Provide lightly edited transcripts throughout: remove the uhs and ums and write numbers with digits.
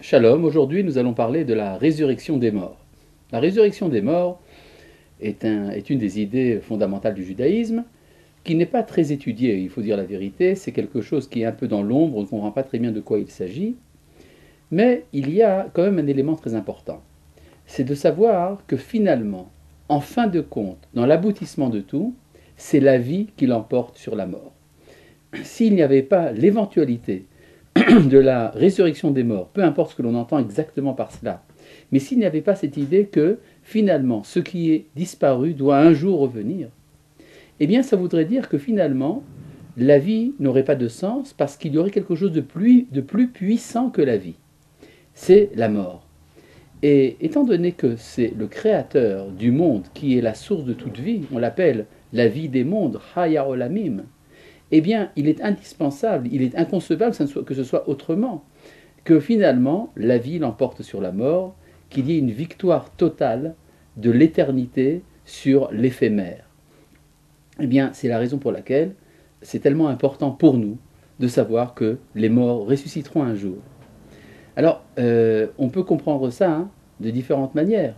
Shalom, aujourd'hui nous allons parler de la résurrection des morts. La résurrection des morts est une des idées fondamentales du judaïsme qui n'est pas très étudiée, il faut dire la vérité, c'est quelque chose qui est un peu dans l'ombre, on ne comprend pas très bien de quoi il s'agit, mais il y a quand même un élément très important, c'est de savoir que finalement, en fin de compte, dans l'aboutissement de tout, c'est la vie qui l'emporte sur la mort. S'il n'y avait pas l'éventualité de la résurrection des morts, peu importe ce que l'on entend exactement par cela, mais s'il n'y avait pas cette idée que finalement ce qui est disparu doit un jour revenir, eh bien ça voudrait dire que finalement la vie n'aurait pas de sens parce qu'il y aurait quelque chose de plus puissant que la vie. C'est la mort. Et étant donné que c'est le créateur du monde qui est la source de toute vie, on l'appelle la vie des mondes, Haya Olamim, eh bien, il est indispensable, il est inconcevable que ce soit autrement, que finalement, la vie l'emporte sur la mort, qu'il y ait une victoire totale de l'éternité sur l'éphémère. Eh bien, c'est la raison pour laquelle c'est tellement important pour nous de savoir que les morts ressusciteront un jour. Alors, on peut comprendre ça de différentes manières.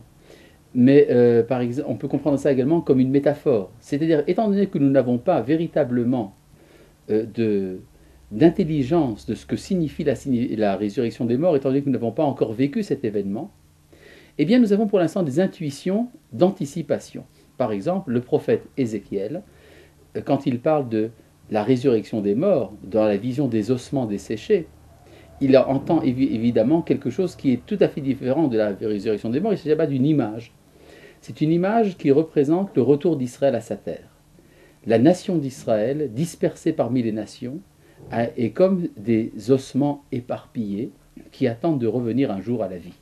Mais par exemple, on peut comprendre ça également comme une métaphore. C'est-à-dire, étant donné que nous n'avons pas véritablement d'intelligence de ce que signifie la résurrection des morts, étant donné que nous n'avons pas encore vécu cet événement, eh bien nous avons pour l'instant des intuitions d'anticipation. Par exemple, le prophète Ézéchiel, quand il parle de la résurrection des morts, dans la vision des ossements desséchés, il entend évidemment quelque chose qui est tout à fait différent de la résurrection des morts. Il ne s'agit pas d'une image. C'est une image qui représente le retour d'Israël à sa terre. La nation d'Israël, dispersée parmi les nations, est comme des ossements éparpillés qui attendent de revenir un jour à la vie.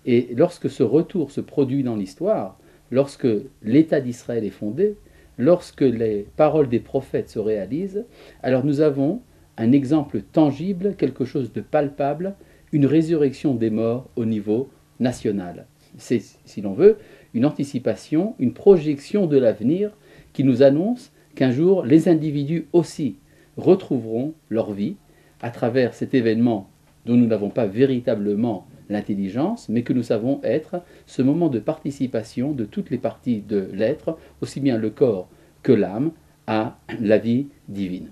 Et lorsque ce retour se produit dans l'histoire, lorsque l'État d'Israël est fondé, lorsque les paroles des prophètes se réalisent, alors nous avons un exemple tangible, quelque chose de palpable, une résurrection des morts au niveau national. C'est, si l'on veut, une anticipation, une projection de l'avenir qui nous annonce qu'un jour, les individus aussi retrouveront leur vie à travers cet événement dont nous n'avons pas véritablement l'intelligence, mais que nous savons être ce moment de participation de toutes les parties de l'être, aussi bien le corps que l'âme, à la vie divine.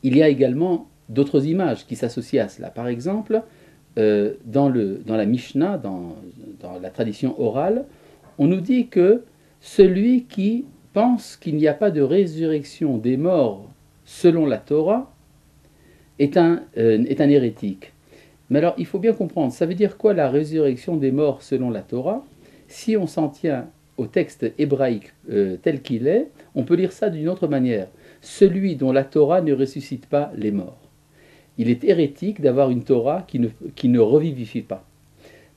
Il y a également d'autres images qui s'associent à cela. Par exemple, dans la Mishnah, dans la tradition orale, on nous dit que celui qui pense qu'il n'y a pas de résurrection des morts selon la Torah est un hérétique. Mais alors, il faut bien comprendre, ça veut dire quoi la résurrection des morts selon la Torah? Si on s'en tient au texte hébraïque tel qu'il est, on peut lire ça d'une autre manière. Celui dont la Torah ne ressuscite pas les morts. Il est hérétique d'avoir une Torah qui ne revivifie pas.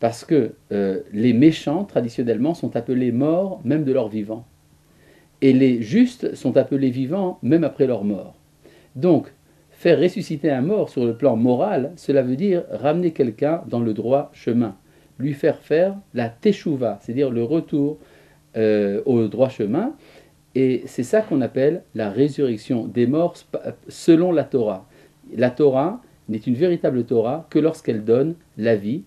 Parce que les méchants, traditionnellement, sont appelés morts même de leur vivant. Et les justes sont appelés vivants même après leur mort. Donc, faire ressusciter un mort sur le plan moral, cela veut dire ramener quelqu'un dans le droit chemin, lui faire la teshuva, c'est-à-dire le retour au droit chemin, et c'est ça qu'on appelle la résurrection des morts selon la Torah. La Torah n'est une véritable Torah que lorsqu'elle donne la vie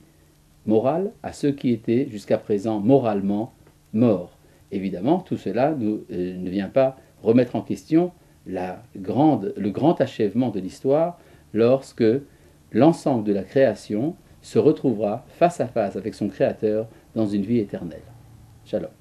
morale à ceux qui étaient jusqu'à présent moralement morts. Évidemment, tout cela ne vient pas remettre en question le grand achèvement de l'histoire lorsque l'ensemble de la création se retrouvera face à face avec son Créateur dans une vie éternelle. Shalom.